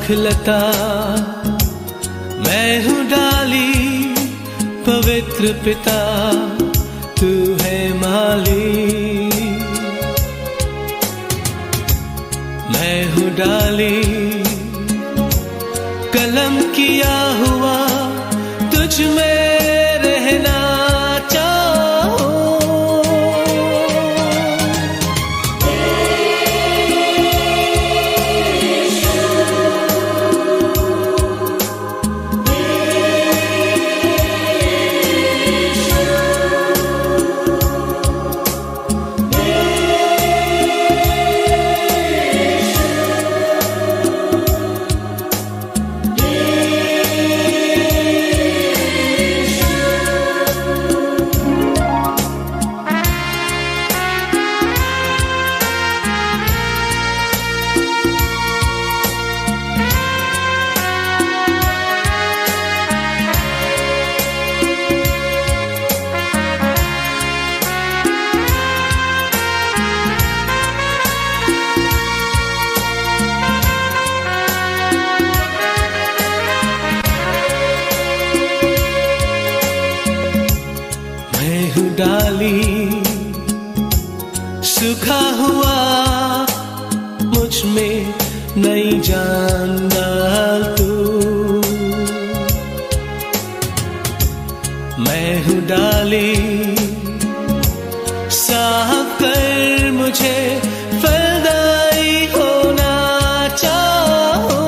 लता, मैं हूँ डाली पवित्र पिता, तू है माली। मैं हूँ डाली कलम किया हुआ, तुझ में रहना चाहो। डाली सूखा हुआ, मुझ में नई जान डाल तू। मैं हूँ डाली, साफ कर मुझे, फलदायी होना चाहो।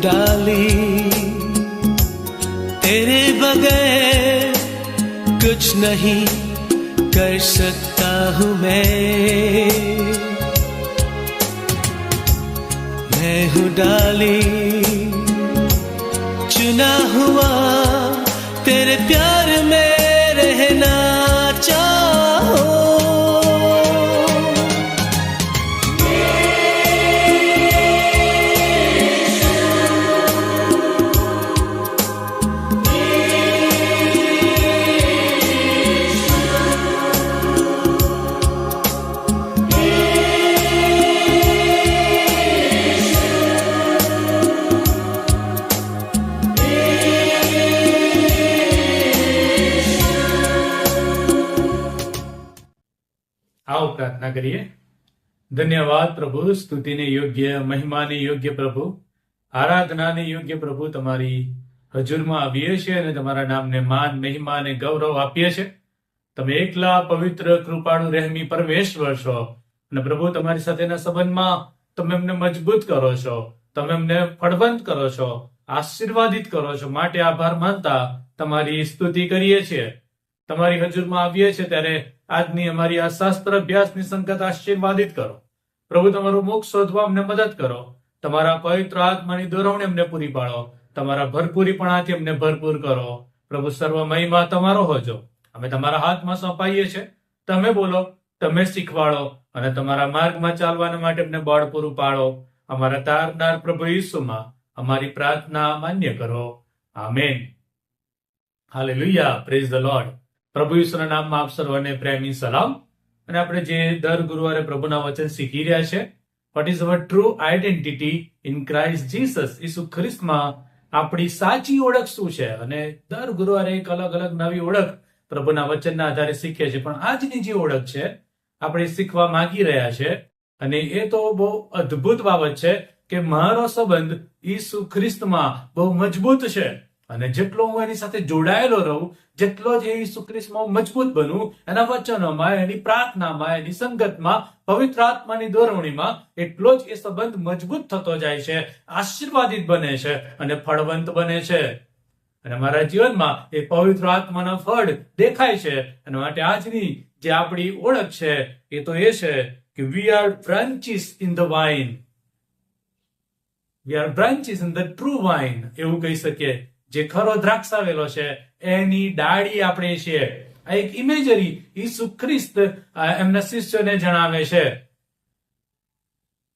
डाली तेरे बगैर कुछ नहीं कर सकता हूँ मैं हूँ डाली चुना हुआ, तेरे प्यार में रहना चाहो। आओ प्रार्थना करिए। धन्यवाद प्रभु, સ્તુતિને યોગ્ય, મહિમાને યોગ્ય પ્રભુ, આરાધનાને યોગ્ય પ્રભુ, તમારી હજુરમાં આવીએ છીએ અને તમારા નામને માન, મહિમા અને ગૌરવ આપીએ છીએ। તમે એકલા પવિત્ર, કૃપાળુ, રહેમી પરમેશ્વર છો અને પ્રભુ તમારી સાથેના સંબંધમાં તમે અમને મજબૂત કરો છો, તમે અમને ફળવંત કરો છો, આશીર્વાદિત કરો છો, માટે આભાર માનતા તમારી સ્તુતિ કરીએ છીએ। તમારી હજુરમાં આવીએ છીએ ત્યારે આજની અમારી આ શાસ્ત્ર અભ્યાસની સંગત આશીર્વાદિત કરો પ્રભુ। તમારું મુખ શોધવા અમને મદદ કરો, તમારા પવિત્ર આત્માની દોરવણી અમને પૂરી પાડો, તમારા ભરપૂરીપણાથી અમને ભરપૂર કરો પ્રભુ। સર્વ મહિમા તમારો હોજો, અમે તમારા હાથમાં સોંપાઈએ છીએ। તમે બોલો, તમે શીખવાડો અને તમારા માર્ગમાં ચાલવાના માટે અમને બળ પૂરું પાડો। અમારા તારનાર પ્રભુ ઈસુમાં અમારી પ્રાર્થના માન્ય કરો, amen. Hallelujah, praise the lord. પ્રભુ ઈસુના નામમાં આપ સર્વને પ્રેમી સલામ। અને આપણે જે દર ગુરુવારે પ્રભુના વચન શીખી રહ્યા છે, what is our true identity in Christ Jesus, ઈસુ ખ્રિસ્તમાં આપણી સાચી ઓળખ શું છે। અને દર ગુરુવારે એક અલગ અલગ નવી ઓળખ પ્રભુના વચનના આધારે શીખીએ છીએ। પણ આજની જે ઓળખ છે આપણે શીખવા માંગી રહ્યા છે, અને એ તો બહુ અદ્ભુત બાબત છે કે મારો સંબંધ ઈસુ ખ્રિસ્તમાં બહુ મજબૂત છે, અને જેટલો હું એની સાથે જોડાયેલો રહું, જેટલો જ ઈસુ ખ્રિસ્તમાં મજબૂત બનું, એના વચનોમાં, એની પ્રાર્થનામાં, એની સંગતમાં, પવિત્ર આત્માની દોરવણીમાં, એટલો જ એ સંબંધ મજબૂત થતો જાય છે, આશીર્વાદિત બને છે અને ફળવંત બને છે. અને મારા જીવનમાં એ પવિત્ર આત્માના ફળ દેખાય છે. અને માટે આજની જે આપણી ઓળખ છે એ તો એ છે કે we are branches in the wine. We are branches in the true wine, એવું કહી શકીએ. જે ખરો દ્રાક્ષાવેલો છે એની ડાળી આપણે છીએ. આ એક ઇમેજરી ઈસુ ખ્રિસ્ત એમના શિષ્યોને જણાવે છે.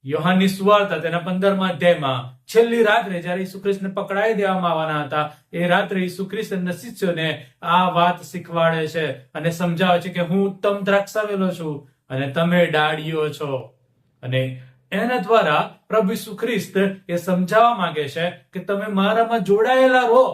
યોહાનની સુવાર્તા તેના 15મા અધ્યાયમાં છેલ્લી રાત્રે જ્યારે ઈસુ ખ્રિસ્તને પકડાઈ દેવામાં આવવાના હતા, એ રાત્રે ઈસુ ખ્રિસ્ત એમના શિષ્યોને આ વાત શીખવાડે છે અને સમજાવે છે કે હું ઉત્તમ દ્રાક્ષાવેલો છું અને તમે ડાળીઓ છો. અને એના દ્વારા પ્રભુ ઈસુ ખ્રિસ્ત એ સમજાવવા માંગે છે કે તમે મારામાં જોડાયેલા રહો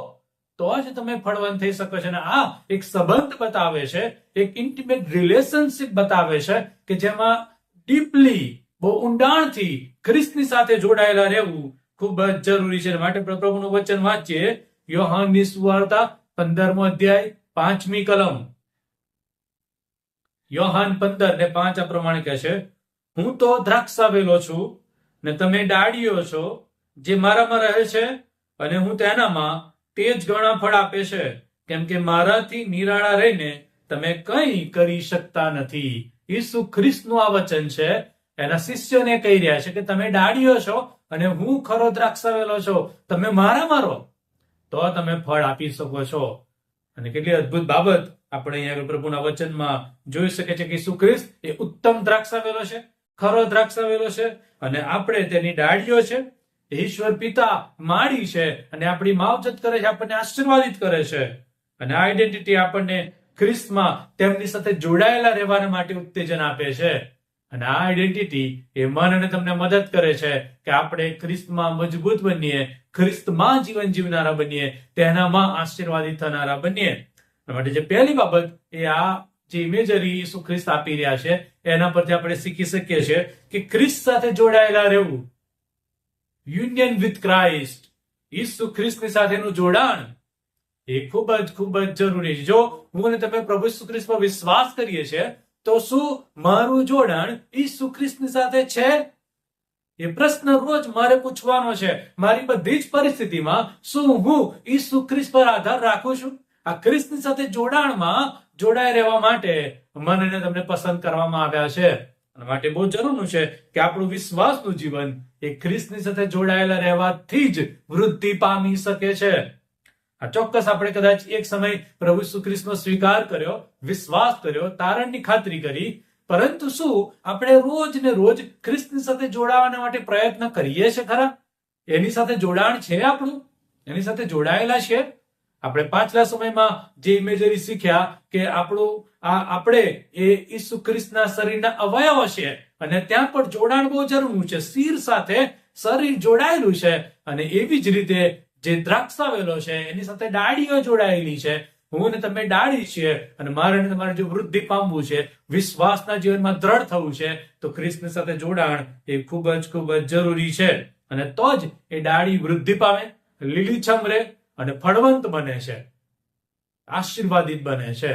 તો જ તમે ફળવંત થઈ શકો છો. અને આ એક સંબંધ બતાવે છે, એક ઇન્ટિમેટ રિલેશનશિપ બતાવે છે કે જેમાં ડીપલી, બહુ ઊંડાણથી ખ્રિસ્તની સાથે જોડાયેલા રહેવું ખૂબ જ જરૂરી છે. માટે પ્રભુનું વચન વાંચીએ. યોહાનની સુવાર્તા 15મો અધ્યાય 5મી કલમ. યોહાન 15:5 આ પ્રમાણે કહે છે, હું તો દ્રાક્ષાવેલો છું ને તમે ડાળીઓ છો. જે મારામાં રહે છે અને હું તેનામાં, તે જ ઘણા ફળ આપે છે, કેમ કે મારાથી નિરાળા રહીને તમે કંઈ કરી શકતા નથી. ઈસુ ખ્રિસ્તનું આ વચન છે. એના શિષ્યોને કહી રહ્યા છે કે તમે ડાળીઓ છો અને હું ખરો દ્રાક્ષાવેલો છો. તમે મારામાં રહો તો તમે ફળ આપી શકો છો. અને કેટલી અદ્ભુત બાબત આપણે અહીંયા પ્રભુના વચનમાં જોઈ શકીએ છીએ કે ઈસુ ખ્રિસ્ત એ ઉત્તમ દ્રાક્ષાવેલો છે, ખરો દ્રાક્ષાવેલો છે, અને આપણે તેની ડાળીઓ છે. ઈશ્વર પિતા માળી છે અને આપણી માવજત કરે છે, આપણને આશીર્વાદિત કરે છે. અને આ આઈડેન્ટિટી આપણને ખ્રિસ્તમાં તેમની સાથે જોડાયેલા રહેવા માટે ઉત્તેજન આપે છે. અને આ આઈડેન્ટિટી એ મન અને તમને મદદ કરે છે કે આપણે ખ્રિસ્તમાં મજબૂત બનીએ, ખ્રિસ્તમાં જીવન જીવનારા બનીએ, તેનામાં આશીર્વાદિત થનારા બનીએ. માટે જે પહેલી બાબત એ આ જે ઇમેજરી ઈસુ ખ્રિસ્ત આપી રહ્યા છે એના પરથી આપણે શીખી શકીએ છીએ કે ખ્રિસ્ત સાથે જોડાયેલા રહેવું, યુનિયન વિથ ક્રાઇસ્ટ, ઈસુ ખ્રિસ્તની સાથેનું જોડાણ એ ખૂબ જ જરૂરી છે. જો હું અને તમે પ્રભુ ઈસુ ખ્રિસ્ત પર વિશ્વાસ કરીએ છીએ તો શું મારું જોડાણ ઈસુ ખ્રિસ્તની સાથે છે? એ પ્રશ્ન રોજ મારે પૂછવાનો છે. મારી બધી જ પરિસ્થિતિમાં શું હું ઈસુ ખ્રિસ્ત પર આધાર રાખું છું? આ ખ્રિસ્તની સાથે જોડાણમાં જોડાઈ રહેવા માટે મને તમને પસંદ કરવામાં આવ્યા છે. અને માટે બહુ જરૂરનું છે કે આપણું વિશ્વાસનું જીવન એ ખ્રિસ્તની સાથે જોડાયેલા રહેવાથી જ વૃદ્ધિ પામી શકે છે. આ ચોક્કસ આપણે કદાચ એક સમય પ્રભુ ઈસુ ખ્રિસ્તનો સ્વીકાર કર્યો, વિશ્વાસ કર્યો, તારણની ખાતરી કરી, પરંતુ શું આપણે રોજ ને રોજ ખ્રિસ્તની સાથે જોડાવા માટે પ્રયત્ન કરીએ છીએ ખરા? એની સાથે જોડાણ છે આપણું? એની સાથે જોડાયેલા છે? આપણે પાછલા સમયમાં જે ઇમેજરી શીખ્યા કે આપણે એ ઈસુ ખ્રિસ્તના શરીરના અવયવો છે અને ત્યાં પણ જોડાણ બહુ જરૂરનું છે. શિર સાથે શરીર જોડાયેલું છે અને એવી જ રીતે જે દ્રાક્ષાવેલો છે એની સાથે ડાળીઓ જોડાયેલી છે. હું ને તમે ડાળી છીએ અને મારે તમારે જો વૃદ્ધિ પામવું છે, વિશ્વાસના જીવનમાં દ્રઢ થવું છે, તો ખ્રિસ્તની સાથે જોડાણ એ ખૂબ જ જરૂરી છે. અને તો જ એ ડાળી વૃદ્ધિ પામે, લીલીછમ રહે અને ફળવંત બને છે, આશીર્વાદિત બને છે.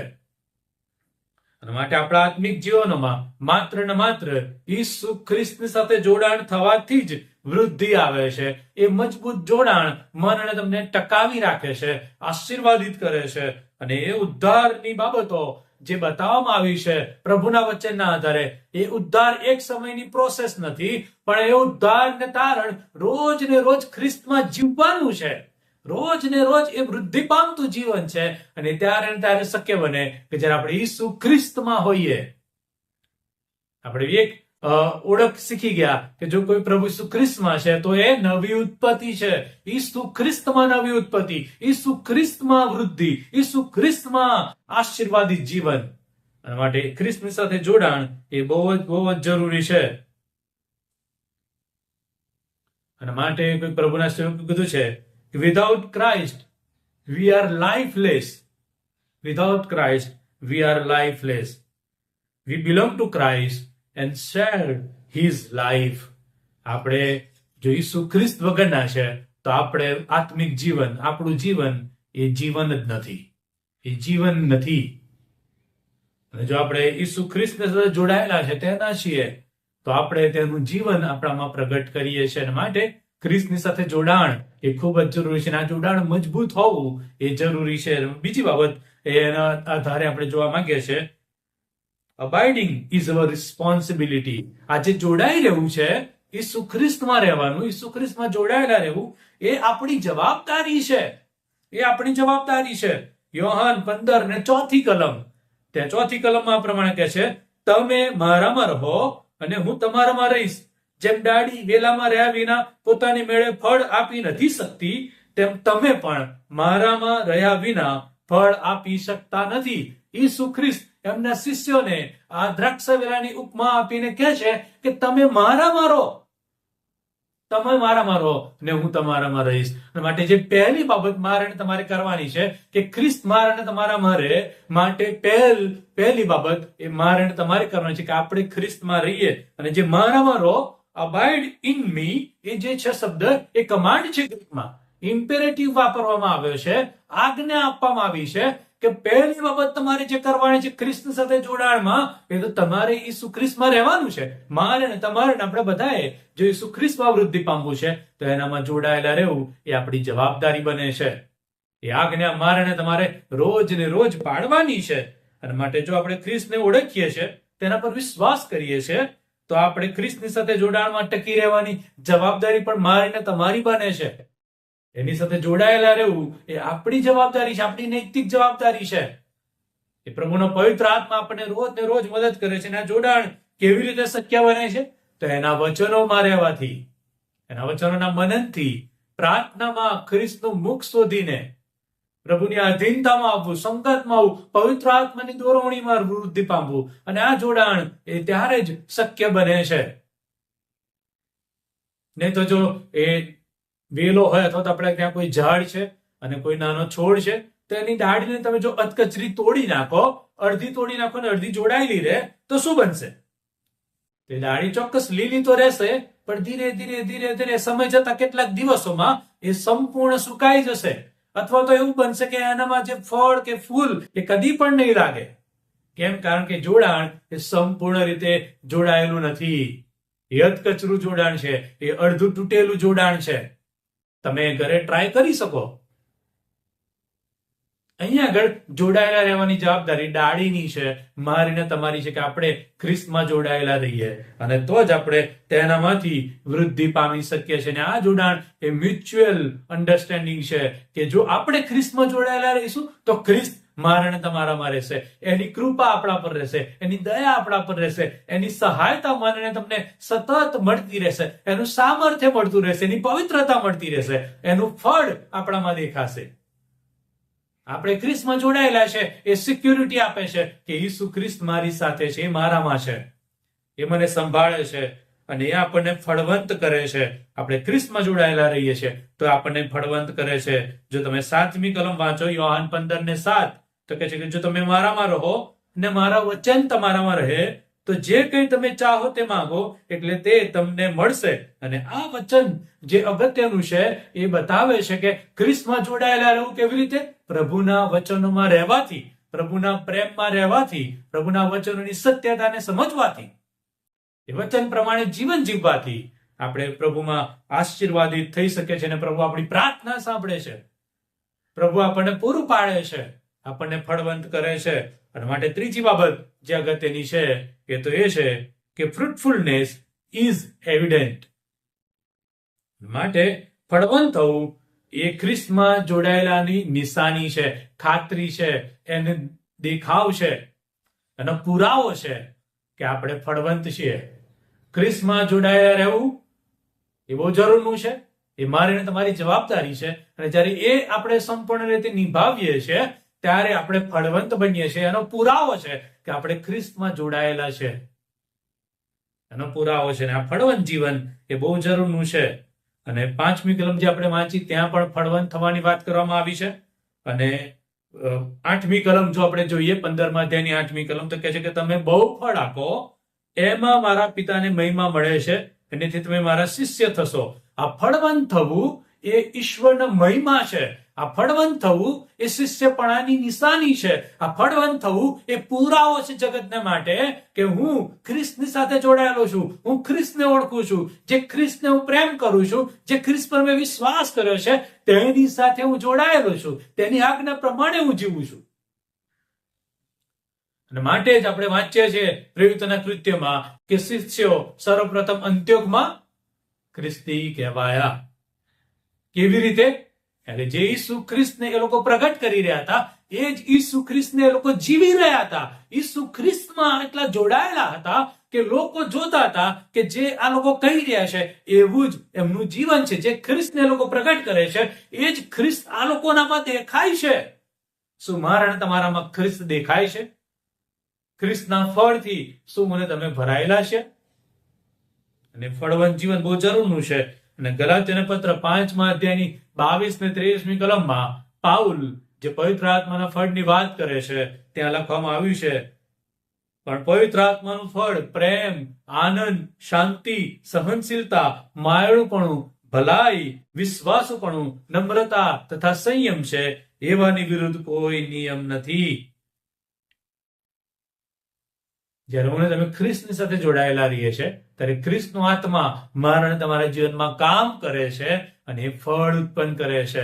અને માટે આપણા આત્મિક જીવનોમાં માત્ર ને માત્ર ઈસુ ખ્રિસ્તની સાથે જોડાણ થવાથી જ વૃદ્ધિ આવે છે. એ મજબૂત જોડાણ મન અને તમને ટકાવી રાખે છે, આશીર્વાદિત કરે છે. અને એ ઉદ્ધારની બાબતો જે બતાવવામાં આવી છે પ્રભુના વચનના આધારે, એ ઉદ્ધાર એક સમયની પ્રોસેસ નથી, પણ એ ઉદ્ધારને તારણ રોજ ને રોજ ખ્રિસ્તમાં જીવવાનું છે. રોજ ને રોજ એ વૃદ્ધિ પામતું જીવન છે. અને ત્યારે શક્ય બને કે જ્યારે આપણે ઈસુ ખ્રિસ્તમાં હોઈએ. આપણે એક ઓળખ શીખી ગયા કે જો કોઈ પ્રભુ ઈસુ ખ્રિસ્તમાં છે તો એ નવી ઉત્પત્તિ છે. ઈસુ ખ્રિસ્તમાં નવી ઉત્પત્તિ, ઈસુ ખ્રિસ્તમાં વૃદ્ધિ, ઈસુ ખ્રિસ્તમાં આશીર્વાદિત જીવન. અને માટે ખ્રિસ્તની સાથે જોડાણ એ બહુ જ જરૂરી છે. અને માટે કોઈ પ્રભુના સેવકે કીધું છે કે without Christ we are lifeless. Without Christ we are lifeless. We belong to Christ and share his life. આપણે જો ઈસુ ખ્રિસ્ત વગરના છે તો આપણે આત્મિક જીવન, આપણું જીવન એ જીવન જ નથી, એ જીવન નથી. અને જો આપણે ઈસુ ખ્રિસ્તને સાથે જોડાયેલા છે, તેના છીએ, તો આપણે તેનું જીવન આપણામાં પ્રગટ કરીએ છીએ. અને માટે ખ્રિસ્તની સાથે જોડાણ એ ખૂબ જ જરૂરી છે. આ જોડાણ મજબૂત હોવું એ જરૂરી છે. બીજી બાબત એના આધારે આપણે જોવા માંગીએ છીએ, અબાઇડિંગ ઇઝ અવર રિસ્પોન્સિબિલિટી. આ જે જોડાઈ રહેવું છે, ઈસુ ખ્રિસ્તમાં રહેવાનું, ઈસુ ખ્રિસ્તમાં જોડાયેલા રહેવું, એ આપણી જવાબદારી છે. એ આપણી જવાબદારી છે. યોહાન 15 ને 4 કલમ, ત્યાં 4 કલમમાં પ્રમાણે કહે છે, તમે મારામાં રહો અને હું તમારામાં રહીશ. જેમ ડાળી વેલામાં રહ્યા વિના પોતાની મેળે ફળ આપી નથી શકતી, તેમ તમે પણ મારામાં રહ્યા વિના ફળ આપી શકતા નથી. ઈસુ ખ્રિસ્ત એમના શિષ્યોને આ દ્રાક્ષ વેલાની ઉપમા આપીને કહે છે કે તમે મારામાં રહો, તમે મારામાં રહો ને હું તમારામાં રહીશ. માટે જે પહેલી બાબત મારે તમારે કરવાની છે કે ખ્રિસ્ત મારે તમારામાં રહે, માટે પહેલી બાબત એ મારે તમારે કરવાની છે કે આપણે ખ્રિસ્તમાં રહીએ. અને જે મારામાં રહો, અબાઇડ ઇન મી, એ જે છે શબ્દ એ કમાન્ડ છે, ગ્રીકમાં ઇમ્પેરેટિવ વાપરવામાં આવ્યો છે, આજ્ઞા આપવામાં આવી છે કે પહેલી બાબત તમારે જે કરવાની છે ખ્રિસ્ત સાથે જોડાણમાં, એ તો તમારે ઈસુ ખ્રિસ્તમાં રહેવાનું છે. મારે ને તમારે ને આપણે બધાએ જો ઈસુ ખ્રિસ્તમાં વૃદ્ધિ પામવું છે તો એનામાં જોડાયેલા રહેવું એ આપણી જવાબદારી બને છે. એ આજ્ઞા મારે ને તમારે રોજ ને રોજ પાડવાની છે. અને માટે જો આપણે ખ્રિસ્તને ઓળખીએ છીએ, તેના પર વિશ્વાસ કરીએ છીએ, તો આપણે ખ્રિસ્તની સાથે જોડાણમાં ટકી રહેવાની જવાબદારી પણ મારી ને તમારી બને છે. એની સાથે જોડાયેલા રહેવું એ આપણી જવાબદારી છે, આપણી નૈતિક જવાબદારી છે. એ પ્રભુનો પવિત્ર આત્મા આપણને રોજ ને રોજ મદદ કરે છે. આ જોડાણ કેવી રીતે શક્ય બને છે? તો એના વચનોમાં રહેવાથી, એના વચનોના મનનથી, પ્રાર્થનામાં ખ્રિસ્તનું મુખ શોધીને, પ્રભુની આધીનતામાં આવવું, સંગતમાં આવવું, પવિત્ર આત્માની દોરવણીમાં વૃદ્ધિ પામવું. અને આ જોડાણ એ ત્યારે જ શક્ય બને છે. નહીં તો જો એ વેલો હોય અથવા તો આપણે ત્યાં કોઈ ઝાડ છે અને કોઈ નાનો છોડ છે, તો એની ડાળીને તમે જો અધકચરી તોડી નાખો, અડધી તોડી નાખો ને અડધી જોડાયેલી રહે, તો શું બનશે? તે ડાળી ચોક્કસ લીલી તો રહેશે, પણ ધીરે ધીરે ધીરે ધીરે સમય જતા કેટલાક દિવસોમાં એ સંપૂર્ણ સુકાઈ જશે. અથવા તો એવું બનશે કે એનામાં જે ફળ કે ફૂલ એ કદી પણ નહીં લાગે. કેમ? કારણ કે જોડાણ એ સંપૂર્ણ રીતે જોડાયેલું નથી. એ અધકચરું જોડાણ છે, એ અડધું તૂટેલું જોડાણ છે. તમે ઘરે ટ્રાય કરી શકો. અહીંયા આગળ જોડાયેલા રહેવાની જવાબદારી ડાળીની છે, મારીને તમારી છે કે આપણે ખ્રિસ્તમાં જોડાયેલા રહીએ, અને તો જ આપણે તેનામાંથી વૃદ્ધિ પામી શકીએ છીએ. અને આ જોડાણ એ મ્યુચ્યુઅલ અન્ડરસ્ટેન્ડિંગ છે કે જો આપણે ખ્રિસ્તમાં જોડાયેલા રહીશું તો ખ્રિસ્ત મારે તમારામાં રહેશે, એની કૃપા આપણા પર રહેશે, એની દયા આપણા પર રહેશે, એની સહાયતા મને તમને સતત મળતી રહેશે, એનું સામર્થ્ય મળતું રહેશે, એની પવિત્રતા મળતી રહેશે, એનું ફળ આપણામાં દેખાશે. આપણે ખ્રિસ્તમાં જોડાયેલા છે, એ સિક્યુરિટી આપે છે કે ઈસુ ખ્રિસ્ત મારી સાથે છે, એ મારામાં છે, એ મને સંભાળે છે અને એ આપણને ફળવંત કરે છે. આપણે ખ્રિસ્તમાં જોડાયેલા રહીએ છીએ તો આપણને ફળવંત કરે છે. જો તમે 7મી કલમ વાંચો, યોહાન 15:7, તો કહે છે કે જો તમે મારામાં રહો ને મારા વચન તમારામાં રહે, તો જે કંઈ તમે ચાહો તે માંગો એટલે તે તમને મળશે. અને આ વચન જે અગત્યનું છે એ બતાવે છે કે ખ્રિસ્તમાં જોડાયેલા રહેવું કેવી રીતે? પ્રભુના વચનોમાં રહેવાથી, પ્રભુના પ્રેમમાં રહેવાથી, પ્રભુના વચનોની સત્યતાને સમજવાથી, એ વચન પ્રમાણે જીવન જીવવાથી આપણે પ્રભુમાં આશીર્વાદિત થઈ શકે છે. અને પ્રભુ આપણી પ્રાર્થના સાંભળે છે, પ્રભુ આપણને પૂરું પાડે છે, આપણને ફળવંત કરે છે. અને માટે ત્રીજી બાબત જે અગત્યની છે એ તો એ છે કે ફ્રુટફુલનેસ ઇઝ એવિડન્ટ. માટે ફળવંત થવું એ ખ્રિસ્તમાં જોડાયેલાની નિશાની છે, ખાતરી છે, એને દેખાવ છે, એનો પુરાવો છે કે આપણે ફળવંત છીએ. ખ્રિસ્તમાં જોડાયેલા રહેવું એ બહુ જરૂરનું છે, એ મારી તમારી જવાબદારી છે. અને જ્યારે એ આપણે સંપૂર્ણ રીતે નિભાવીએ છીએ ત્યારે આપણે ફળવંત બનીએ છીએ. એનો પુરાવો છે કે આપણે ખ્રિસ્તમાં જોડાયેલા છે, એનો પુરાવો છે. અને આ ફળવંત જીવન એ બહુ જરૂરનું છે. અને 5મી કલમ જે આપણે વાંચી ત્યાં પણ ફળવંત થવાની વાત કરવામાં આવી છે. અને 8મી કલમ જો આપણે જોઈએ, 15મા અધ્યાયની 8મી કલમ, તો કહે છે કે તમે બહુ ફળ આપો, એમાં મારા પિતાને મહિમા મળે છે, એનાથી તમે મારા શિષ્ય થશો. આ ફળવંત થવું એ ઈશ્વરના મહિમા છે. આ ફળવંત થવું એ શિષ્યપણાની નિશાની છે. આ ફળવંત થવું એ પુરાવો છે જગતને માટે કે હું ખ્રિસ્તની સાથે જોડાયેલો છું, હું ખ્રિસ્તને ઓળખું છું, જે ખ્રિસ્તને હું પ્રેમ કરું છું, જે ખ્રિસ્ત પર મેં વિશ્વાસ કર્યો છે તેની સાથે હું જોડાયેલો છું, તેની આજ્ઞા પ્રમાણે હું જીવું છું. અને માટે જ આપણે વાંચીએ છીએ પ્રયુક્તના કૃત્યમાં કે શિષ્યો સર્વપ્રથમ અંત્યોકમાં ખ્રિસ્તી કહેવાયા. કેવી રીતે? એટલે જે ઈસુ ખ્રિસ્તને એ લોકો પ્રગટ કરી રહ્યા હતા એ જ ઈસુ ખ્રિસ્તને એ લોકો જીવી રહ્યા હતા. ઈસુ ખ્રિસ્તમાં એટલા જોડાયેલા હતા કે લોકો જોતા હતા કે જે આ લોકો કહી રહ્યા છે એવું જ એમનું જીવન છે. જે ખ્રિસ્તને એ લોકો પ્રગટ કરે છે એ જ ખ્રિસ્ત આ લોકોનામાં દેખાય છે. શું મારા અને તમારામાં ખ્રિસ્ત દેખાય છે? ખ્રિસ્તના ફળથી શું મને તમે ભરાયેલા છે? અને ફળવંત જીવન બહુ જરૂરનું છે. અને ગલાત્યના પત્ર 5મા અધ્યાયની 22 ને 23મી કલમમાં પાઉલ જે પવિત્ર આત્માના ફળની વાત કરે છે ત્યાં લખવામાં આવ્યું છે, પણ પવિત્ર આત્માનું ફળ પ્રેમ, આનંદ, શાંતિ, સહનશીલતા, માયાળુપણું, ભલાઈ, વિશ્વાસુપણું, નમ્રતા તથા સંયમ છે. એવાની વિરુદ્ધ કોઈ નિયમ નથી. જ્યારે હું તમે ખ્રિસ્તની સાથે જોડાયેલા રહીએ છે ત્યારે ખ્રિસ્તનો આત્મા મારા અને તમારા જીવનમાં કામ કરે છે અને એ ફળ ઉત્પન્ન કરે છે.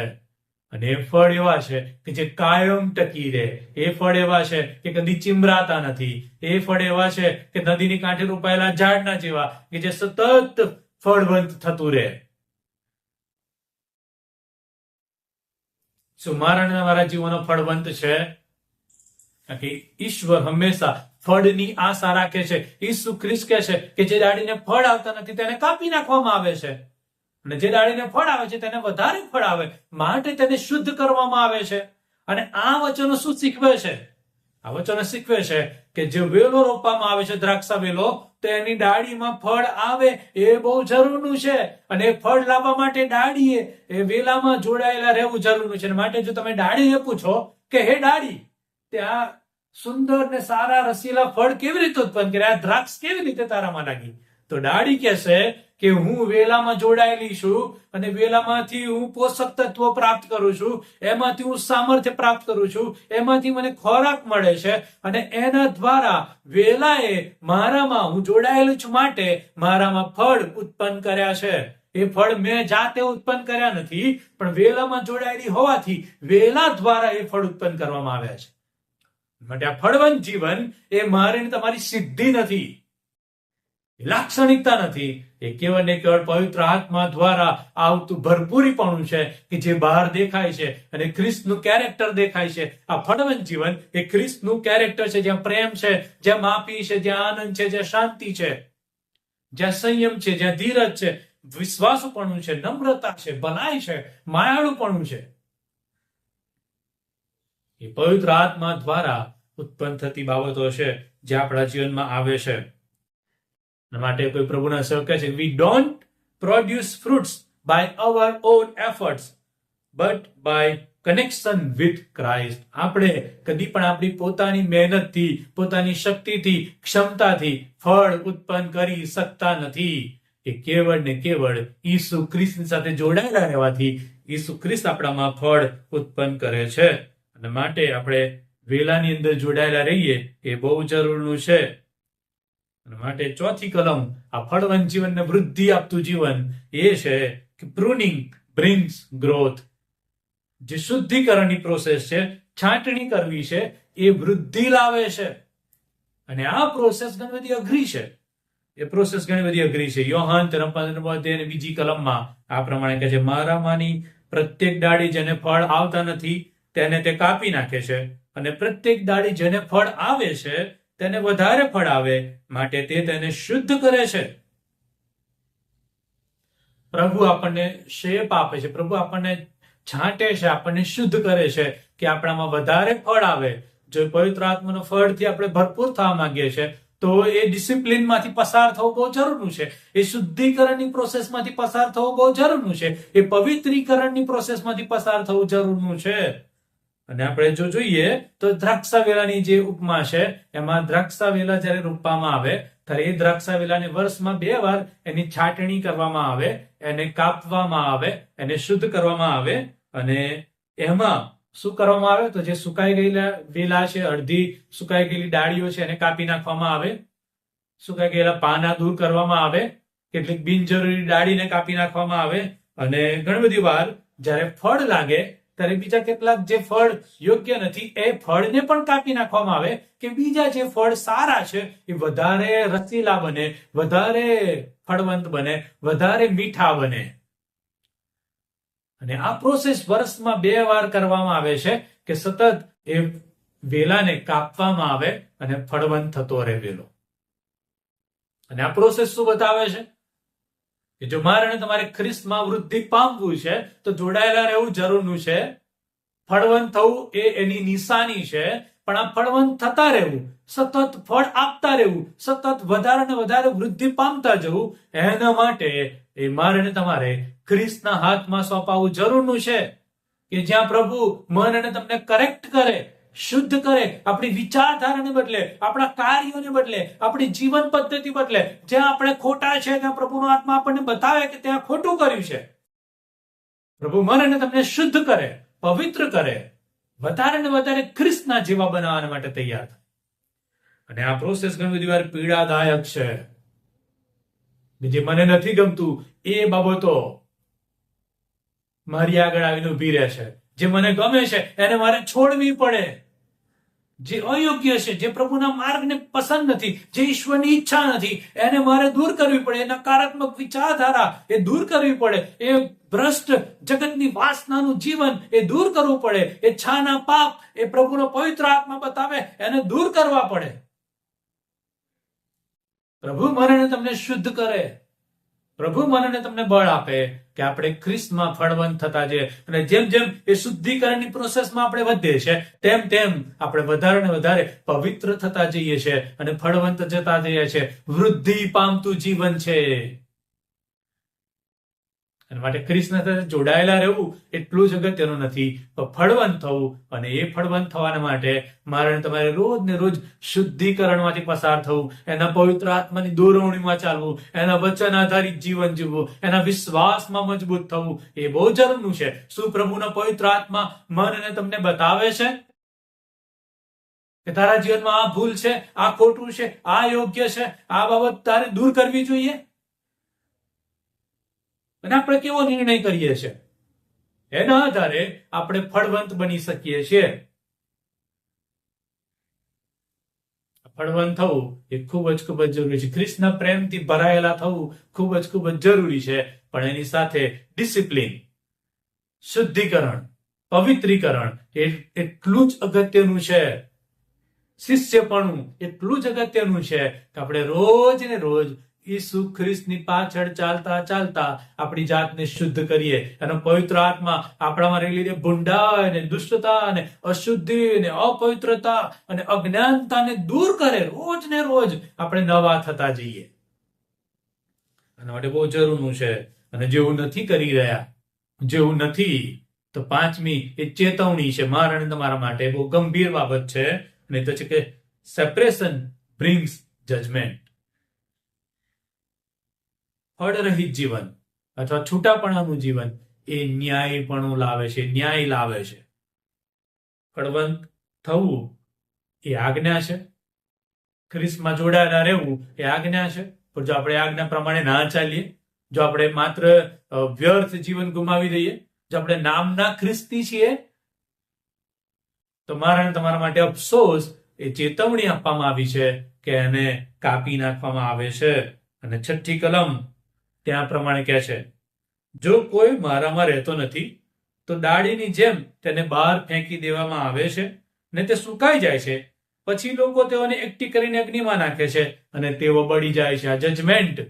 અને એ ફળ એવા છે કે જે કાયમ ટકી રહે. એ ફળ એવા છે કે કદી ચીમરાતા નથી. એ ફળ એવા છે કે નદીની કાંઠે રોપાયેલા ઝાડના જેવા કે જે સતત ફળવંત થતું રહે. શું મારા અને તમારા જીવનો ફળવંત છે? ઈશ્વર હંમેશા ફળની આશા રાખે છે. ઈસુ ખ્રિસ્ત કહે છે કે જે ડાળીને ફળ આવતા નથી તેને કાપી નાખવામાં આવે છે, અને જે ડાળીને ફળ આવે છે તેને વધારે ફળ આવે માટે તેને શુદ્ધ કરવામાં આવે છે. અને આ વચનો શું શીખવે છે? આ વચનો શીખવે છે કે જે વેલો રોપવામાં આવે છે, દ્રાક્ષા વેલો, તો એની ડાળીમાં ફળ આવે એ બહુ જરૂરનું છે. અને ફળ લાવવા માટે ડાળીએ એ વેલામાં જોડાયેલા રહેવું જરૂરનું છે. માટે જો તમે ડાળીને પૂછો કે હે ડાળી, ત્યાં સુંદર ને સારા રસીલા ફળ કેવી રીતે ઉત્પન્ન કર્યા, દ્રાક્ષ કેવી રીતે તારામાં લાગી? તો ડાળી કહેશે કે હું વેલામાં જોડાયેલી છું અને વેલામાંથી હું પોષક તત્વો પ્રાપ્ત કરું છું, એમાંથી હું સામર્થ્ય પ્રાપ્ત કરું છું, એમાંથી મને ખોરાક મળે છે અને એના દ્વારા વેલાએ મારામાં હું જોડાયેલું છું માટે મારામાં ફળ ઉત્પન્ન કર્યા છે. એ ફળ મેં જાતે ઉત્પન્ન કર્યા નથી, પણ વેલામાં જોડાયેલી હોવાથી વેલા દ્વારા એ ફળ ઉત્પન્ન કરવામાં આવ્યા છે. માટે આ ફળવંત જીવન એ મારી તમારી સિદ્ધિ નથી, લાક્ષણિકતા નથી. એ કેવળ ને કેવળ પવિત્ર આત્મા દ્વારા આવતું ભરપૂરીપણું છે કે જે બહાર દેખાય છે અને ખ્રિસ્તનું કેરેક્ટર દેખાય છે. આ ફળવંત જીવન એ ખ્રિસ્તનું કેરેક્ટર છે, જ્યાં પ્રેમ છે, જ્યાં માફી છે, જ્યાં આનંદ છે, જ્યાં શાંતિ છે, જ્યાં સંયમ છે, જ્યાં ધીરજ છે, વિશ્વાસુપણું છે, નમ્રતા છે, ભલાઈ છે, માયાળુપણું છે. એ પવિત્ર આત્મા દ્વારા ઉત્પન્ન થતી બાબતો છે જે આપણા જીવનમાં આવે છે. માટે કોઈ પ્રભુના સેવક કહે છે, we don't produce fruits by our own efforts but by connection with Christ. આપણે કદી પણ આપણી પોતાની મહેનતથી, પોતાની શક્તિથી, ક્ષમતાથી ફળ ઉત્પન્ન કરી શકતા નથી. એ કેવળ ને કેવળ ઈસુ ખ્રિસ્તની સાથે જોડાયેલા રહેવાથી ઈસુ ખ્રિસ્ત આપણામાં ફળ ઉત્પન્ન કરે છે. અને માટે આપણે વેલાની અંદર જોડાયેલા રહીએ એ બહુ જરૂરનું છે. અને માટે ચોથી કલમ, આ ફળવંત જીવનને વૃદ્ધિ આપતું જીવન એ છે કે પ્રુનિંગ બ્રિંગ્સ ગ્રોથ. જે શુદ્ધિકરણની પ્રોસેસ છે, છાંટણી કરવી છે, એ વૃદ્ધિ લાવે છે. અને આ પ્રોસેસ ઘણી બધી અઘરી છે. એ પ્રોસેસ ઘણી બધી અઘરી છે. યોહાન 15 બીજી કલમમાં આ પ્રમાણે કહે છે, મારામાંની પ્રત્યેક ડાળી જેને ફળ આવતા નથી તેને તે કાપી નાખે છે, અને પ્રત્યેક ડાળી જેને ફળ આવે છે તેને વધારે ફળ આવે માટે તે તેને શુદ્ધ કરે છે. પ્રભુ આપણને શેપ આપે છે, પ્રભુ આપણને છાંટે છે, આપણને શુદ્ધ કરે છે કે આપણામાં વધારે ફળ આવે. જો પવિત્ર આત્માના ફળથી આપણે ભરપૂર થવા માંગીએ છીએ તો એ ડિસિપ્લિનમાંથી પસાર થવું બહુ જરૂરનું છે. એ શુદ્ધિકરણની પ્રોસેસમાંથી પસાર થવું બહુ જરૂરનું છે. એ પવિત્રીકરણની પ્રોસેસમાંથી પસાર થવું જરૂરનું છે. અને આપણે જો જોઈએ તો દ્રાક્ષા વેલાની જે ઉપમા છે એમાં દ્રાક્ષા વેલા જયારે રોપવામાં આવે ત્યારે એ દ્રાક્ષા વેલાને વર્ષમાં 2 વાર એની છાટણી કરવામાં આવે, એને કાપવામાં આવે, એને શુદ્ધ કરવામાં આવે. અને એમાં શું કરવામાં આવે? તો જે સુકાઈ ગયેલા વેલા છે, અડધી સુકાઈ ગયેલી ડાળીઓ છે, એને કાપી નાખવામાં આવે. સુકાઈ ગયેલા પાના દૂર કરવામાં આવે, કેટલીક બિનજરૂરી ડાળીને કાપી નાખવામાં આવે. અને ઘણી બધી વાર જ્યારે ફળ લાગે ત્યારે બીજા કેટલાક જે ફળ યોગ્ય નથી એ ફળને પણ કાપી નાખવામાં આવે કે બીજા જે ફળ સારા છે એ વધારે રસીલા બને, વધારે ફળવંત બને, વધારે મીઠા બને. અને આ પ્રોસેસ વર્ષમાં 2 વાર કરવામાં આવે છે કે સતત એ વેલાને કાપવામાં આવે અને ફળવંત થતો રહે વેલો. અને આ પ્રોસેસ શું બતાવે છે કે જો મારે અને તમારે ખ્રિસ્તમાં વૃદ્ધિ પામવું છે તો જોડાયેલા રહેવું જરૂરનું છે. ફળવંત થવું એ એની નિશાની છે. પણ આ ફળવંત થતા રહેવું, સતત ફળ આપતા રહેવું, સતત વધારે ને વધારે વૃદ્ધિ પામતા જવું, એના માટે એ મારે અને તમારે ખ્રિસ્તના હાથમાં સોંપાવું જરૂરનું છે. કે જ્યાં પ્રભુ મન અને તમને કરેક્ટ કરે, શુદ્ધ કરે, આપણી વિચારધારાને બદલે, આપણા કાર્યોને બદલે, આપણી જીવન પદ્ધતિ બદલે. જ્યાં આપણે ખોટા છે ત્યાં પ્રભુનો આત્મા આપણને બતાવે કે ત્યાં ખોટું કર્યું છે. પ્રભુ મન અને તમને શુદ્ધ કરે, પવિત્ર કરે, વધારે ને વધારે ખ્રિસ્તના જેવા બનાવવા માટે તૈયાર થાય. અને આ પ્રોસેસ ઘણી બધી વાર પીડાદાયક છે. જે મને નથી ગમતું એ બાબતો મારી આગળ આવીને ઉભી રહે છે. જે મને ગમે છે એને મારે છોડવી પડે. જે અયોગ્ય છે, જે પ્રભુના માર્ગને પસંદ નથી, જે ઈશ્વરની ઈચ્છા નથી, એને મારે દૂર કરવી પડે. એ નકારાત્મક વિચારધારા એ દૂર કરવી પડે. એ ભ્રષ્ટ જગતની વાસનાનું જીવન એ દૂર કરવું પડે. એ છાના પાપ એ પ્રભુનો પવિત્ર આત્મા બતાવે એને દૂર કરવા પડે. પ્રભુ મને તમને શુદ્ધ કરે, પ્રભુ મને તમને બળ આપે કે આપણે ખ્રિસ્તમાં ફળવંત થતા જઈએ. અને જેમ જેમ એ શુદ્ધિકરણની પ્રોસેસમાં આપણે વધીએ છીએ તેમ તેમ આપણે વધારે ને વધારે પવિત્ર થતા જઈએ છીએ અને ફળવંત જતા જઈએ છીએ. વૃદ્ધિ પામતું જીવન છે. અને માટે ખ્રિસ્તના સાથે જોડાયેલા રહેવું એટલું જ અગત્યનું નથી, પણ ફળવંત થવું. અને એ ફળવંત થવાના માટે મારે તમારે રોજ ને રોજ શુદ્ધિકરણમાંથી પસાર થવું, એના પવિત્ર આત્માની દોરવણીમાં ચાલવું, એના વચન આધારિત જીવન જીવવું, એના વિશ્વાસમાં મજબૂત થવું એ બહુ જરૂરનું છે. શું પ્રભુનો પવિત્ર આત્મા મનને તમને બતાવે છે કે તારા જીવનમાં આ ભૂલ છે, આ ખોટું છે, આ યોગ્ય છે, આ બાબત તારે દૂર કરવી જોઈએ? અને આપણે કેવો નિર્ણય કરીએ છીએ એના આધારે આપણે ફળવંત બની શકીએ છીએ. ફળવંત થવું એ ખૂબ જ જરૂરી છે. ખ્રિસ્તના પ્રેમથી ભરાયેલા થવું ખૂબ જ જરૂરી છે. પણ એની સાથે ડિસિપ્લિન, શુદ્ધિકરણ, પવિત્રીકરણ એ એટલું જ અગત્યનું છે. શિષ્યપણું એટલું જ અગત્યનું છે કે આપણે રોજ ને રોજ ઈસુ ખ્રિસ્તની પાછળ ચાલતા ચાલતા આપણી જાતને શુદ્ધ કરીએ. એનો પવિત્ર આત્મા આપણામાં રહેલી ભૂંડાઈ ને દુષ્ટતા અને અશુદ્ધિ ને અપવિત્રતા અને અજ્ઞાનતાને દૂર કરે. રોજ ને રોજ આપણે નવા થતા જઈએ. આના માટે બહુ જરૂરનું છે. અને જેવું નથી કરી રહ્યા, જેવું નથી, તો 5મી એ ચેતવણી છે મારા અને તમારા માટે. બહુ ગંભીર બાબત છે. અને તો છે કે સેપરેશન બ્રિંગ્સ જજમેન્ટ. ફળરહિત જીવન અથવા છૂટાપણાનું જીવન એ ન્યાયપણું લાવે છે, ન્યાય લાવે છે. ફળવંત થવું એ આજ્ઞા છે. ખ્રિસ્તમાં જોડાયેલા રહેવું એ આજ્ઞા છે. પણ જો આપણે આજ્ઞા પ્રમાણે ના ચાલીએ, જો આપણે માત્ર વ્યર્થ જીવન ગુમાવી દઈએ, જો આપણે નામના ખ્રિસ્તી છીએ, તો મારા અને તમારા માટે અફસોસ. એ ચેતવણી આપવામાં આવી છે કે એને કાપી નાખવામાં આવે છે. અને 6ઠ્ઠી કલમ ત્યાં પ્રમાણે કહે છે, જો કોઈ મારામાં રહેતો નથી તો ડાળીની જેમ તેને બહાર ફેંકી દેવામાં આવે છે ને તે સુકાઈ જાય છે. પછી લોકો તેઓને એકઠી કરીને અગ્નિમાં નાખે છે અને તેઓ બળી જાય છે. આ જજમેન્ટ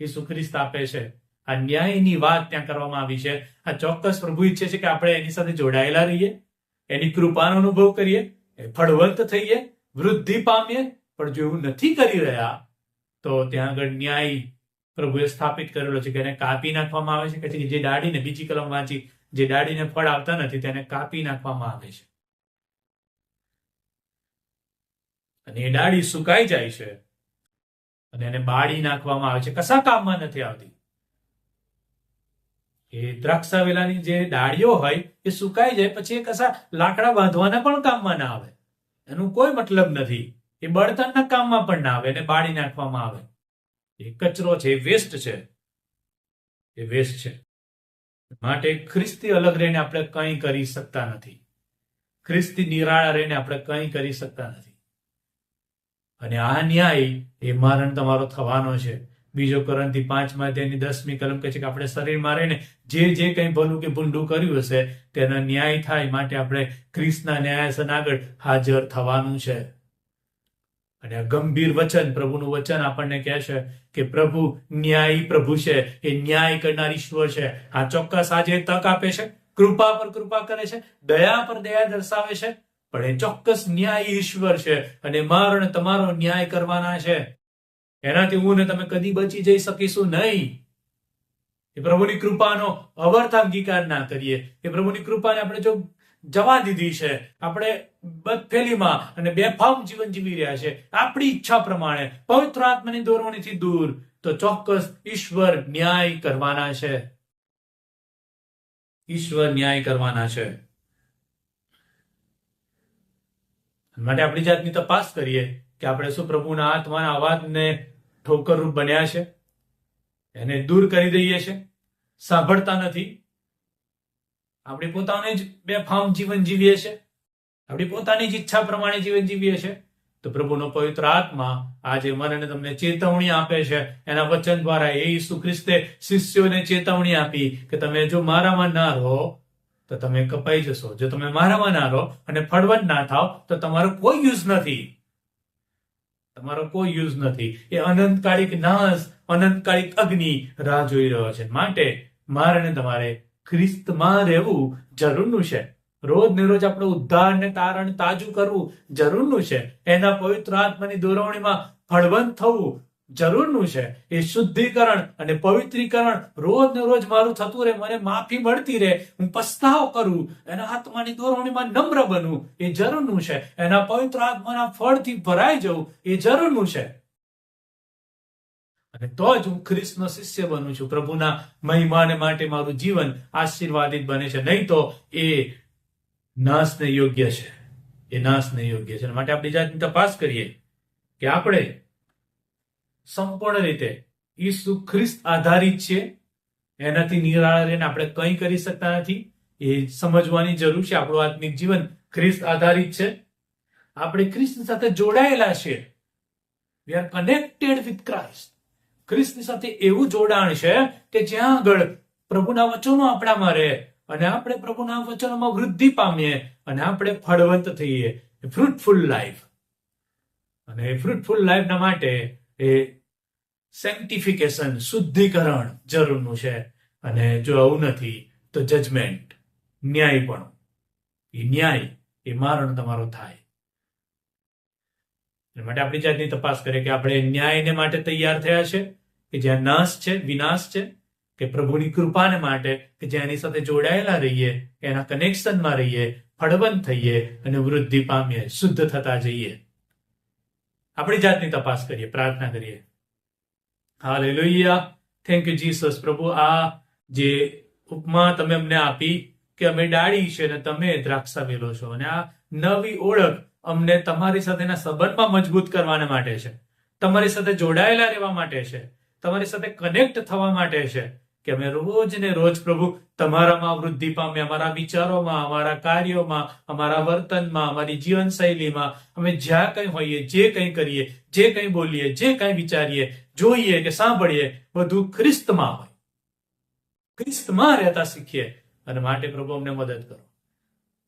ઈસુ ખ્રિસ્ત આપે છે. આ ન્યાયની વાત ત્યાં કરવામાં આવી છે. આ ચોક્કસ પ્રભુ ઈચ્છે છે કે આપણે એની સાથે જોડાયેલા રહીએ, એની કૃપાનો અનુભવ કરીએ, ફળવંત થઈએ, વૃદ્ધિ પામીએ. પણ જો એવું નથી કરી રહ્યા તો ત્યાં આગળ ન્યાય પ્રભુએ સ્થાપિત કરેલો છે કે એને કાપી નાખવામાં આવે છે. કે જે ડાળીને, બીજી કલમ વાંચી, જે ડાળીને ફળ આવતા નથી તેને કાપી નાખવામાં આવે છે. અને એ ડાળી સુકાઈ જાય છે. અને એને બાળી નાખવામાં આવે છે, કશા કામમાં નથી આવતી. એ દ્રાક્ષા વેલાની જે ડાળીઓ હોય એ સુકાઈ જાય પછી એ કશા લાકડા બાંધવાના પણ કામમાં ના આવે, એનું કોઈ મતલબ નથી. એ બળતણના કામમાં પણ ના આવે, એને બાળી નાખવામાં આવે. એ કચરો છે, એ વેસ્ટ છે, એ વેસ્ટ છે. માટે ખ્રિસ્તી અલગ રહીને આપણે કંઈ કરી શકતા નથી. ખ્રિસ્તી નિરાળા રહીને આપણે કંઈ કરી શકતા નથી. અને આ ન્યાય એ મરણ તમારો થવાનો છે. બીજો કોરિન્થી 5 અધ્યાયની 10મી કલમ કહે છે કે આપણે શરીરમાં રહીને જે કંઈ ભલું કે ભૂંડું કર્યું હશે તેનો ન્યાય થાય. માટે આપણે ખ્રિસ્તના ન્યાયાસન આગળ હાજર થવાનું છે. અને આ ગંભીર વચન, પ્રભુનું વચન આપણને કહે છે કે પ્રભુ ન્યાયી પ્રભુ છે, એ ન્યાય કરનાર ઈશ્વર છે. આ ચોક્કસ આજે તક આપે છે, કૃપા પર કૃપા કરે છે, દયા પર દયા દર્શાવે છે, પણ એ ચોક્કસ ન્યાયી ઈશ્વર છે અને મારો ને તમારો ન્યાય કરવાના છે. એનાથી હું ને તમે કદી બચી જઈ શકીશું નહીં. એ પ્રભુની કૃપાનો અવર્થ અંગીકાર ના કરીએ, એ પ્રભુની કૃપાને આપણે જો જવા દીધી છે, આપણે બદફેલીમાં અને બેફામ જીવન જીવી રહ્યા છે આપણી ઈચ્છા પ્રમાણે, પવિત્ર આત્માની દોરવણીથી દૂર, તો ચોક્કસ ઈશ્વર ન્યાય કરવાના છે. ઈશ્વર ન્યાય કરવાના છે. માટે આપણી જાતની તપાસ કરીએ કે આપણે શું પ્રભુના આત્માના અવાજને ઠોકરરૂપ બન્યા છે, એને દૂર કરી દઈએ છે, સાંભળતા નથી, આપણે પોતાને જ બેફામ જીવન જીવીએ છે, આપણી પોતાની જ ઈચ્છા પ્રમાણે જીવન જીવીએ છે. તો પ્રભુનો પવિત્ર આત્મા આજે મને તમને ચેતવણી આપે છે. એના વચન દ્વારા એ ઈસુ ખ્રિસ્તે શિષ્યોને ચેતવણી આપી કે તમે જો મારામાં ના રહો તો તમે કપાઈ જશો. જો તમે મારામાં ના રહો અને ફળવંત ના થાવ તો તમારો કોઈ યુઝ નથી, તમારો કોઈ યુઝ નથી. એ અનંતકાળિક નાશ, અનંતકાળિક અગ્નિ રાહ જોઈ રહ્યો છે. માટે મારે ને તમારે ખ્રિસ્તમાં રહેવું જરૂરનું છે. રોજ ને રોજ આપણે ઉદ્ધાર ને તારણ તાજું કરવું જરૂરનું છે. એના પવિત્ર આત્માની દોરવણીમાં ફળવંત થવું જરૂરનું છે. એ શુદ્ધિકરણ અને પવિત્રીકરણ રોજ ને રોજ મારું થતું રહે, મને માફી મળતી રહે, હું પસ્તાવ કરું, એના આત્માની દોરવણીમાં નમ્ર બનવું એ જરૂરનું છે. એના પવિત્ર આત્માના ફળથી ભરાઈ જવું એ જરૂરનું છે. અને તો જ હું ખ્રિસ્તનો શિષ્ય બનું છું. પ્રભુના મહિમાને માટે મારું જીવન આશીર્વાદિત બને છે. નહીં તો એ નાશને યોગ્ય છે, એ નાશને યોગ્ય છે. માટે આપણી જાતની તપાસ કરીએ કે આપણે સંપૂર્ણ રીતે ઈસુ ખ્રિસ્ત આધારિત છીએ, એનાથી નિરાળા રહીને આપણે કંઈ કરી શકતા નથી. એ સમજવાની જરૂર છે. આપણું આત્મિક જીવન ખ્રિસ્ત આધારિત છે. આપણે ખ્રિસ્ત સાથે જોડાયેલા છીએ. We are connected with Christ. ખ્રિસ્તની સાથે એવું જોડાણ છે કે જ્યાં આગળ પ્રભુના વચનો આપણામાં રહે અને આપણે પ્રભુના વચનોમાં વૃદ્ધિ પામીએ અને આપણે ફળવંત થઈએ. Fruitful life. અને ફ્રૂટફુલ લાઈફના માટે એ સેન્ટિફિકેશન, શુદ્ધિકરણ જરૂરનું છે. અને જો આવું નથી તો જજમેન્ટ, ન્યાયપણું, એ ન્યાય એ મારણ તમારો થાય. એ માટે આપણી જાતની તપાસ કરીએ કે આપણે ન્યાયને માટે તૈયાર થયા છે કે જ્યાં નાશ છે, વિનાશ છે, કે પ્રભુની કૃપાને માટે કે જ્યાં એની સાથે જોડાયેલા રહીએ, એના કનેક્શનમાં રહીએ, ફળવંત થઈએ અને વૃદ્ધિ પામીએ, શુદ્ધ થતા જઈએ. આપણી જાતની તપાસ કરીએ, પ્રાર્થના કરીએ. હાલેલુયા. Thank you Jesus. પ્રભુ, આ જે ઉપમા તમે અમને આપી કે અમે ડાળી છે અને તમે દ્રાક્ષા વેલો છો, અને આ નવી ઓળખ અમને તમારી સાથેના સંબંધમાં મજબૂત કરવાના માટે છે, તમારી સાથે જોડાયેલા રહેવા માટે છે, તમારી સાથે કનેક્ટ થવા માટે છે કે અમે રોજ ને રોજ પ્રભુ તમારામાં વૃદ્ધિ પામે, અમારા વિચારોમાં, અમારા કાર્યોમાં, અમારા વર્તનમાં, અમારી જીવનશૈલીમાં, અમે જ્યાં કંઈ હોઈએ, જે કંઈ કરીએ, જે કંઈ બોલીએ, જે કંઈ વિચારીએ, જોઈએ કે સાંભળીએ, બધું ખ્રિસ્તમાં હોય, ખ્રિસ્તમાં રહેતા શીખીએ. અને માટે પ્રભુ અમને મદદ કરો.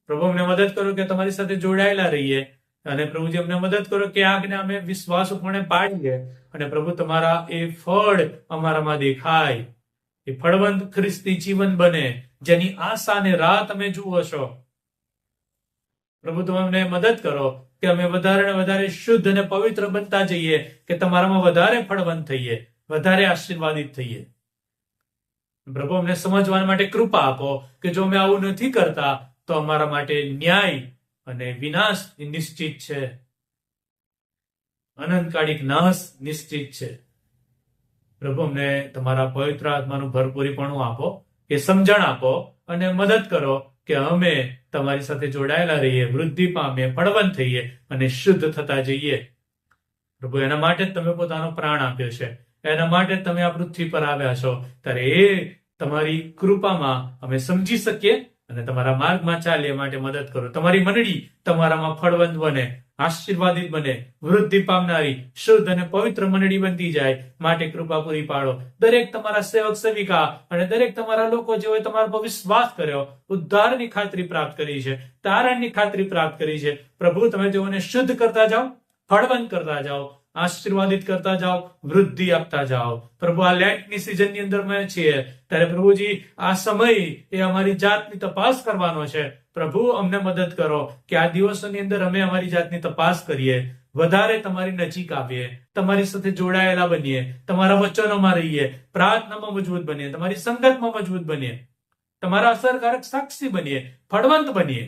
પ્રભુ અમને મદદ કરો કે તમારી સાથે જોડાયેલા રહીએ. અને પ્રભુજી અમને મદદ કરો કે આજ્ઞા અમે વિશ્વાસપણે પાડીએ અને પ્રભુ તમારા એ ફળ અમારામાં દેખાય, એ ફળવંત ખ્રિસ્તી જીવન બને, જેની આશાને રાહ તમે જુઓ છો. પ્રભુ તમે અમને મદદ કરો કે અમે વધારે ને વધારે શુદ્ધ અને પવિત્ર બનતા જઈએ, કે તમારામાં વધારે ફળવંત થઈએ, વધારે આશીર્વાદિત થઈએ. પ્રભુ અમને સમજવા માટે કૃપા આપો કે જો અમે આવું નથી કરતા તો અમારા માટે ન્યાય અને વિનાશ નિશ્ચિત છે. અનંતકાળિક નાશ નિશ્ચિત છે. પ્રભુ અમને તમારા પવિત્ર આત્માનું ભરપૂરીપણું આપો, એ સમજણ આપો અને મદદ કરો કે અમે તમારી સાથે જોડાયેલા રહીએ, વૃદ્ધિ પામીએ, ફળવંત થઈએ અને શુદ્ધ થતા જઈએ. પ્રભુ એના માટે જ તમે પોતાનો પ્રાણ આપ્યો છે, એના માટે જ તમે આ પૃથ્વી પર આવ્યા છો. ત્યારે એ તમારી કૃપામાં અમે સમજી શકીએ અને તમારા માર્ગમાં ચાલીએ માટે મદદ કરો. તમારી મંડળી તમારામાં ફળવંત બને, આશીર્વાદિત બને, વૃદ્ધિ પામનારી, શુદ્ધ અને પવિત્ર મંડળી બનતી જાય માટે કૃપા પૂરી પાડો. દરેક તમારા સેવક સેવિકા અને દરેક તમારા લોકો જેઓએ તમારા પર વિશ્વાસ કર્યો, ઉદ્ધારની ખાતરી પ્રાપ્ત કરી છે, તારણની ખાતરી પ્રાપ્ત કરી છે, પ્રભુ તમે તેઓને શુદ્ધ કરતા જાઓ, ફળવંત કરતા જાઓ, આશીર્વાદિત કરતા જાઓ, વૃદ્ધિ આપતા જાઓ. પ્રભુ આ લેન્ટની સિઝનની અંદર અમે છીએ ત્યારે પ્રભુજી આ સમય એ અમારી જાતની તપાસ કરવાનો છે. પ્રભુ અમને મદદ કરો કે આ દિવસોની અંદર અમે અમારી જાતની તપાસ કરીએ, વધારે તમારી નજીક આવીએ, તમારી સાથે જોડાયેલા બનીએ, તમારા વચનોમાં રહીએ, પ્રાર્થનામાં મજબૂત બનીએ, તમારી સંગતમાં મજબૂત બનીએ, તમારા અસરકારક સાક્ષી બનીએ, ફળવંત બનીએ.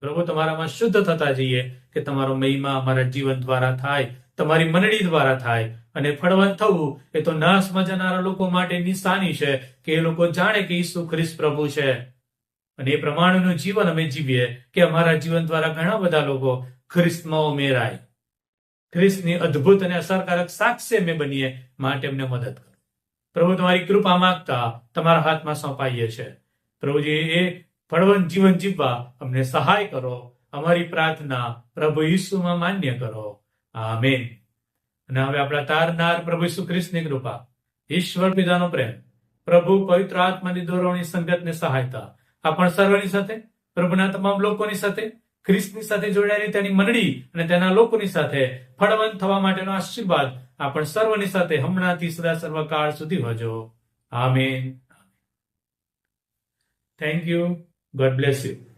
પ્રભુ તમારામાં શુદ્ધ થતા જઈએ કે તમારો મહિમા અમારા જીવન દ્વારા થાય, તમારી મંડળી દ્વારા થાય. અને ફળવંત થવું એ તો નાશમાં જનારા લોકો માટે નિશાની છે કે એ લોકો જાણે કે ઈસુ ખ્રિસ્ત પ્રભુ છે અને એ પ્રમાણેનું જીવન અમે જીવીએ કે અમારા જીવન દ્વારા ઘણા બધા લોકો ખ્રિસ્તમાં ઉમેરાય, ખ્રિસ્તની અદ્ભુત અને અસરકારક સાક્ષી અમે બનીએ માટે અમને મદદ કરો. પ્રભુ તમારી કૃપા માંગતા તમારા હાથમાં સોંપાઈએ છે. પ્રભુજી એ ફળવંત જીવન જીવવા અમને સહાય કરો. અમારી પ્રાર્થના પ્રભુ ઈસુમાં માન્ય કરો. આમેન. અને હવે આપણા તારનાર પ્રભુ ઈસુ ખ્રિસ્તની કૃપા, ઈશ્વર પિતાનો પ્રેમ, પ્રભુ પવિત્ર આત્માની દોરવણી સંગતને સહાયતા આપણ સર્વની સાથે, પ્રભુના તમામ લોકોની સાથે, ખ્રિસ્તની સાથે જોડાયેલી તેની મંડળી અને તેના લોકોની સાથે ફળવંત થવા માટેનો આશીર્વાદ આપણ સર્વની સાથે હમણાંથી સદા સર્વકાળ સુધી હોજો. આમેન. Thank you. God bless you.